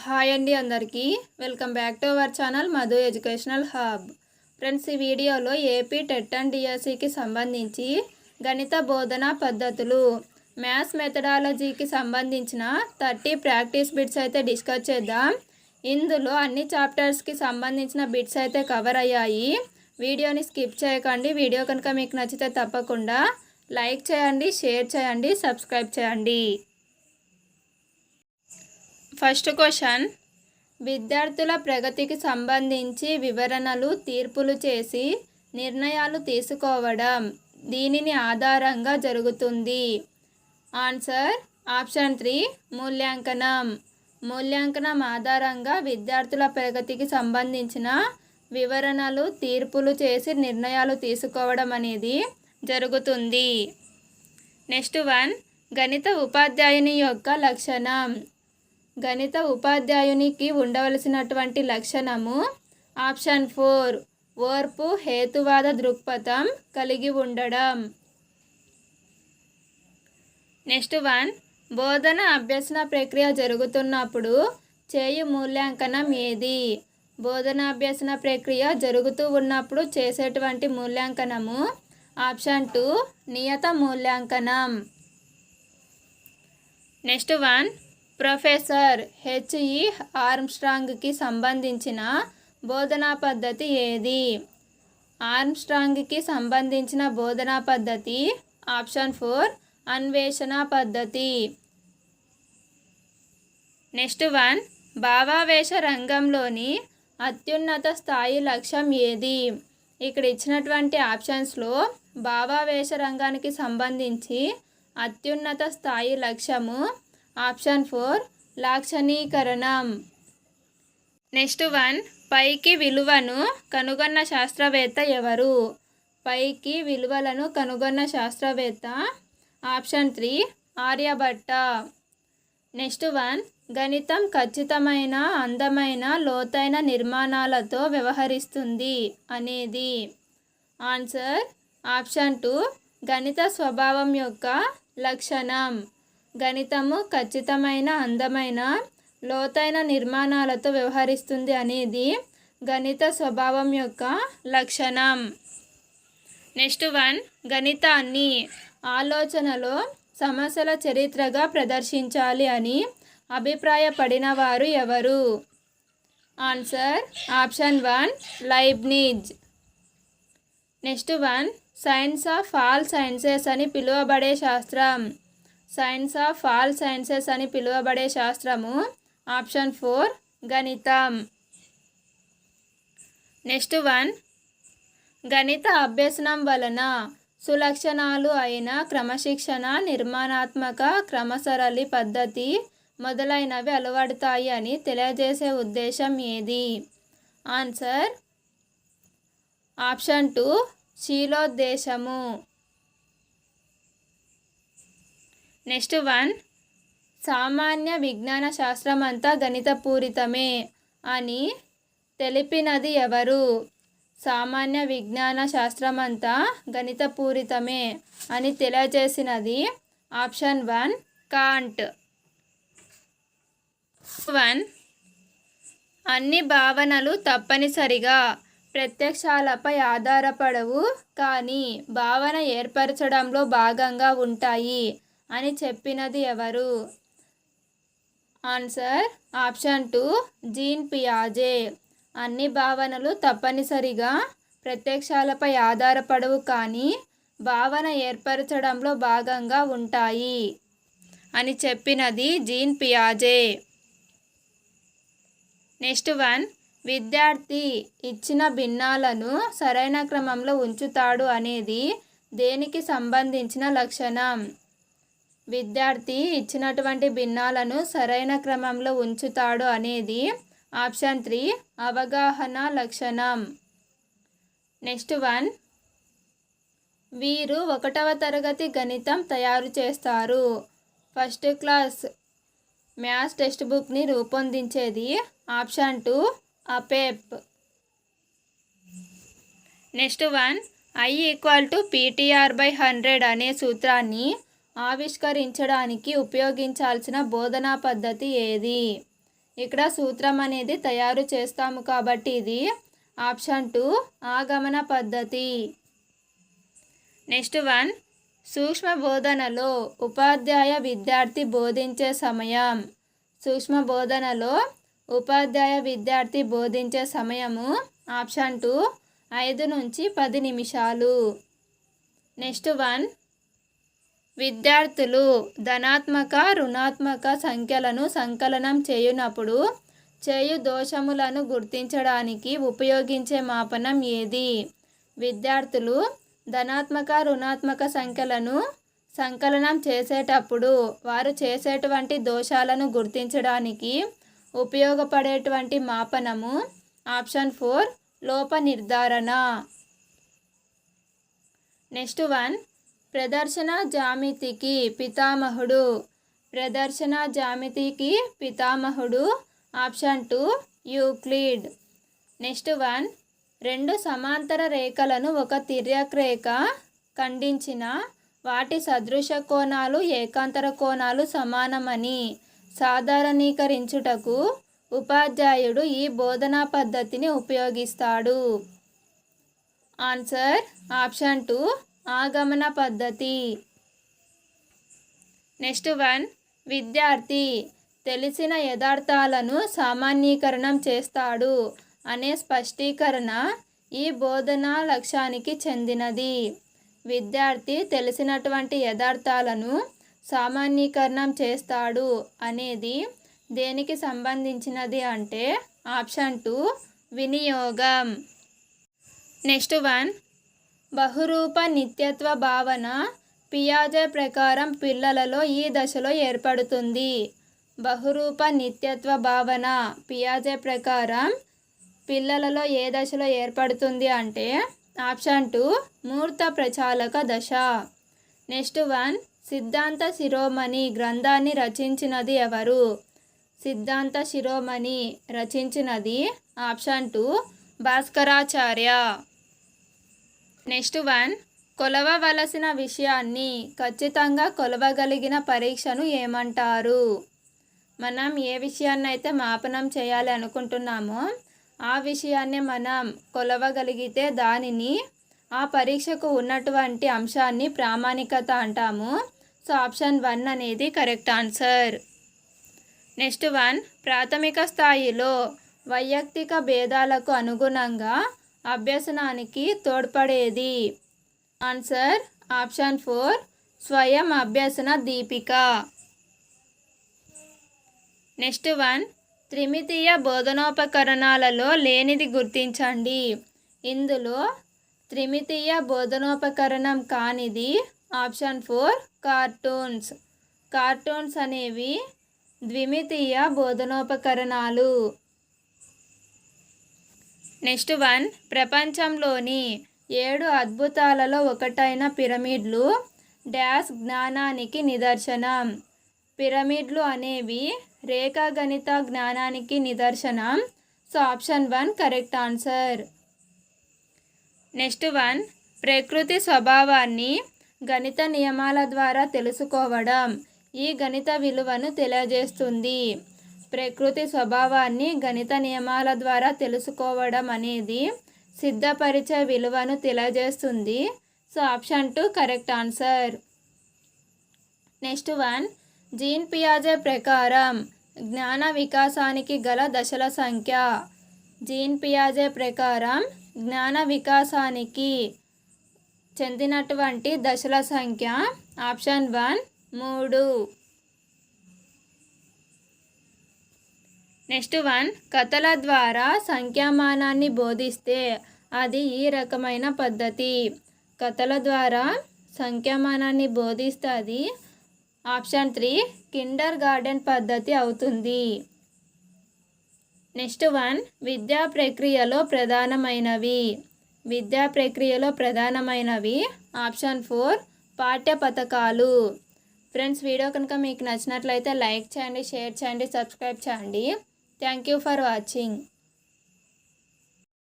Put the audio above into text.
Hi అండి అందరికీ welcome back to our channel Madhu educational hub. Friends, ఈ వీడియోలో ఏపీ టెట్ అండ్ డిఎస్సికి సంబంధించి గణిత బోధనా పద్ధతులు మ్యాథ్స్ మెథడాలజీకి సంబంధించిన 30 ప్రాక్టీస్ బిట్స్ అయితే డిస్కస్ చేద్దాం. ఇందులో అన్ని చాప్టర్స్కి సంబంధించిన బిట్స్ అయితే కవర్ అయ్యాయి. వీడియోని స్కిప్ చేయకండి. వీడియో కనుక మీకు నచ్చితే తప్పకుండా లైక్ చేయండి, షేర్ చేయండి, సబ్స్క్రైబ్ చేయండి. ఫస్ట్ క్వశ్చన్, విద్యార్థుల ప్రగతికి సంబంధించి వివరణలు తీర్పులు చేసి నిర్ణయాలు తీసుకోవడం దీనిని ఆధారంగా జరుగుతుంది. ఆన్సర్ ఆప్షన్ 3 మూల్యాంకనం. మూల్యాంకనం ఆధారంగా విద్యార్థుల ప్రగతికి సంబంధించిన వివరణలు తీర్పులు చేసి నిర్ణయాలు తీసుకోవడం అనేది జరుగుతుంది. నెక్స్ట్ 1, గణిత ఉపాధ్యాయుని యొక్క లక్షణం. గణిత ఉపాధ్యాయునికి ఉండవలసినటువంటి లక్షణము ఆప్షన్ 4 ఓర్పు, హేతువాద దృక్పథం కలిగి ఉండడం. నెక్స్ట్ 1, బోధన అభ్యసన ప్రక్రియ జరుగుతున్నప్పుడు చేయు మూల్యాంకనం ఏది? బోధన అభ్యసన ప్రక్రియ జరుగుతూ ఉన్నప్పుడు చేసేటువంటి మూల్యాంకనము ఆప్షన్ 2 నియత మూల్యాంకనం. నెక్స్ట్ 1, ప్రొఫెసర్ హెచ్ఈ ఆర్మ్స్ట్రాంగ్కి సంబంధించిన బోధనా పద్ధతి ఏది? ఆర్మ్స్ట్రాంగ్కి సంబంధించిన బోధనా పద్ధతి ఆప్షన్ 4 అన్వేషణ పద్ధతి. నెక్స్ట్ 1, భావావేశ రంగంలోని అత్యున్నత స్థాయి లక్ష్యం ఏది? ఇక్కడ ఇచ్చినటువంటి ఆప్షన్స్లో భావావేశ రంగానికి సంబంధించి అత్యున్నత స్థాయి లక్ష్యము ఆప్షన్ 4 లాక్షణీకరణం. నెక్స్ట్ 1, పైకి విలువను కనుగొన్న శాస్త్రవేత్త ఎవరు? పైకి విలువలను కనుగొన్న శాస్త్రవేత్త ఆప్షన్ 3 ఆర్యభట్ట. నెక్స్ట్ 1, గణితం ఖచ్చితమైన, అందమైన, లోతైన నిర్మాణాలతో వ్యవహరిస్తుంది అనేది. ఆన్సర్ ఆప్షన్ 2 గణిత స్వభావం యొక్క లక్షణం. గణితము ఖచ్చితమైన, అందమైన, లోతైన నిర్మాణాలతో వ్యవహరిస్తుంది అనేది గణిత స్వభావం యొక్క లక్షణం. నెక్స్ట్ 1, గణితాన్ని ఆలోచనలో సమస్యల చరిత్రగా ప్రదర్శించాలి అని అభిప్రాయపడిన వారు ఎవరు? Answer option 1 Leibniz. Next 1, science of all sciences అని పిలువబడే శాస్త్రం. సైన్స్ ఆఫ్ ఆల్ సైన్సెస్ అని పిలువబడే శాస్త్రము ఆప్షన్ 4 గణితం. నెక్స్ట్ 1, గణిత అభ్యసనం వలన సులక్షణాలు అయిన క్రమశిక్షణ, నిర్మాణాత్మక, క్రమసరళి పద్ధతి మొదలైనవి అలవడతాయి అని తెలియజేసే ఉద్దేశం ఏది? Answer option 2 శీలోద్దేశము. నెక్స్ట్ 1, సామాన్య విజ్ఞాన శాస్త్రం అంతా గణితపూరితమే అని తెలిపినది ఎవరు? సామాన్య విజ్ఞాన శాస్త్రం అంతా గణితపూరితమే అని తెలియజేసినది ఆప్షన్ 1 కాంట్. 1, అన్ని భావనలు తప్పనిసరిగా ప్రత్యక్షాలపై ఆధారపడవు కానీ భావన ఏర్పరచడంలో భాగంగా ఉంటాయి అని చెప్పినది ఎవరు? ఆన్సర్ ఆప్షన్ 2 జీన్ పియాజే. అన్ని భావనలు తప్పనిసరిగా ప్రత్యక్షాలపై ఆధారపడవు కానీ భావన ఏర్పరచడంలో భాగంగా ఉంటాయి అని చెప్పినది జీన్ పియాజే. నెక్స్ట్ 1, విద్యార్థి ఇచ్చిన భిన్నాలను సరైన క్రమంలో ఉంచుతాడు అనేది దేనికి సంబంధించిన లక్షణం? విద్యార్థి ఇచ్చినటువంటి భిన్నాలను సరైన క్రమంలో ఉంచుతాడు అనేది ఆప్షన్ 3 అవగాహన లక్షణం. నెక్స్ట్ 1, వీరు 1వ తరగతి గణితం తయారు చేస్తారు. ఫస్ట్ క్లాస్ మ్యాథ్స్ టెక్స్ట్ బుక్ని రూపొందించేది ఆప్షన్ 2 అపెప్. నెక్స్ట్ 1, I = PTR/100 అనే సూత్రాన్ని ఆవిష్కరించడానికి ఉపయోగించాల్సిన బోధనా పద్ధతి ఏది? ఇక్కడ సూత్రం అనేది తయారు చేస్తాము కాబట్టి ఇది ఆప్షన్ 2 ఆగమన పద్ధతి. నెక్స్ట్ వన్, సూక్ష్మ బోధనలో ఉపాధ్యాయ విద్యార్థి బోధించే సమయం. సూక్ష్మ బోధనలో ఉపాధ్యాయ విద్యార్థి బోధించే సమయము ఆప్షన్ 2 5 నుంచి 10 నిమిషాలు. నెక్స్ట్ వన్, విద్యార్థులు ధనాత్మక రుణాత్మక సంఖ్యలను సంకలనం చేయునప్పుడు చేయు దోషములను గుర్తించడానికి ఉపయోగించే మాపనం ఏది? విద్యార్థులు ధనాత్మక రుణాత్మక సంఖ్యలను సంకలనం చేసేటప్పుడు వారు చేసేటువంటి దోషాలను గుర్తించడానికి ఉపయోగపడేటువంటి మాపనము ఆప్షన్ 4 లోప నిర్ధారణ. నెక్స్ట్ వన్, ప్రదర్శన జ్యామితికి పితామహుడు. ప్రదర్శన జ్యామితికి పితామహుడు ఆప్షన్ 2 యూక్లిడ్. నెక్స్ట్ వన్, రెండు సమాంతర రేఖలను ఒక తిర్యక్ ఖండించిన వాటి సదృశ కోణాలు ఏకాంతర కోణాలు సమానమని సాధారణీకరించుటకు ఉపాధ్యాయుడు ఈ బోధనా పద్ధతిని ఉపయోగిస్తాడు. ఆన్సర్ ఆప్షన్ 2 ఆగమన పద్ధతి. నెక్స్ట్ వన్, విద్యార్థి తెలిసిన యథార్థాలను సామాన్యీకరణం చేస్తాడు అనే స్పష్టీకరణ ఈ బోధనా లక్ష్యానికి చెందినది. విద్యార్థి తెలిసినటువంటి యథార్థాలను సామాన్యీకరణం చేస్తాడు అనేది దేనికి సంబంధించినది అంటే ఆప్షన్ 2 వినియోగం. నెక్స్ట్ వన్, బహురూప నిత్యత్వ భావన పియాజే ప్రకారం పిల్లలలో ఈ దశలో ఏర్పడుతుంది. బహురూప నిత్యత్వ భావన పియాజే ప్రకారం పిల్లలలో ఏ దశలో ఏర్పడుతుంది అంటే ఆప్షన్ 2 మూర్త ప్రచాలక దశ. నెక్స్ట్ వన్, సిద్ధాంత శిరోమణి గ్రంథాన్ని రచించినది ఎవరు? సిద్ధాంత శిరోమణి రచించినది ఆప్షన్ 2 భాస్కరాచార్య. నెక్స్ట్ వన్, కొలవవలసిన విషయాన్ని ఖచ్చితంగా కొలవగలిగిన పరీక్షను ఏమంటారు? మనం ఏ విషయాన్ని అయితే మాపనం చేయాలి అనుకుంటున్నామో ఆ విషయాన్ని మనం కొలవగలిగితే దానిని ఆ పరీక్షకు ఉన్నటువంటి అంశాన్ని ప్రామాణికత అంటాము. సో ఆప్షన్ 1 అనేది కరెక్ట్ ఆన్సర్. నెక్స్ట్ వన్, ప్రాథమిక స్థాయిలో వైయక్తిక భేదాలకు అనుగుణంగా అభ్యసనానికి తోడ్పడేది. ఆన్సర్ ఆప్షన్ 4 స్వయం అభ్యసన దీపిక. నెక్స్ట్ వన్, త్రిమితీయ బోధనోపకరణాలలో లేనిది గుర్తించండి. ఇందులో త్రిమితీయ బోధనోపకరణం కానిది ఆప్షన్ 4 కార్టూన్స్. కార్టూన్స్ అనేవి ద్విమితీయ బోధనోపకరణాలు. నెక్స్ట్ వన్, ప్రపంచంలోని 7 అద్భుతాలలో ఒకటైన పిరమిడ్లు డాష్ జ్ఞానానికి నిదర్శనం. పిరమిడ్లు అనేవి రేఖాగణిత జ్ఞానానికి నిదర్శనం. So option 1 correct answer. Next one, ప్రకృతి స్వభావాన్ని గణిత నియమాల ద్వారా తెలుసుకోవడం ఈ గణిత విలువను తెలియజేస్తుంది. ప్రకృతి స్వభావాన్ని గణిత నియమాల ద్వారా తెలుసుకోవడం అనేది సిద్ధపరిచే విలువను తెలియజేస్తుంది. So option 2 correct answer. Next one, Jean పియాజే ప్రకారం జ్ఞాన వికాసానికి గల దశల సంఖ్య. జీన్ పియాజే ప్రకారం జ్ఞాన వికాసానికి చెందినటువంటి దశల సంఖ్య ఆప్షన్ 1 3. నెక్స్ట్ వన్, కథల ద్వారా సంఖ్యామానాన్ని బోధిస్తే అది ఈ రకమైన పద్ధతి. కథల ద్వారా సంఖ్యామానాన్ని బోధిస్తే అది ఆప్షన్ 3 కిండర్ గార్డెన్ పద్ధతి అవుతుంది. నెక్స్ట్ వన్, విద్యా ప్రక్రియలో ప్రధానమైనవి. విద్యా ప్రక్రియలో ప్రధానమైనవి ఆప్షన్ 4 పాఠ్య పథకాలు. ఫ్రెండ్స్, వీడియో కనుక మీకు నచ్చినట్లయితే లైక్ చేయండి, షేర్ చేయండి, సబ్స్క్రైబ్ చేయండి. Thank you for watching.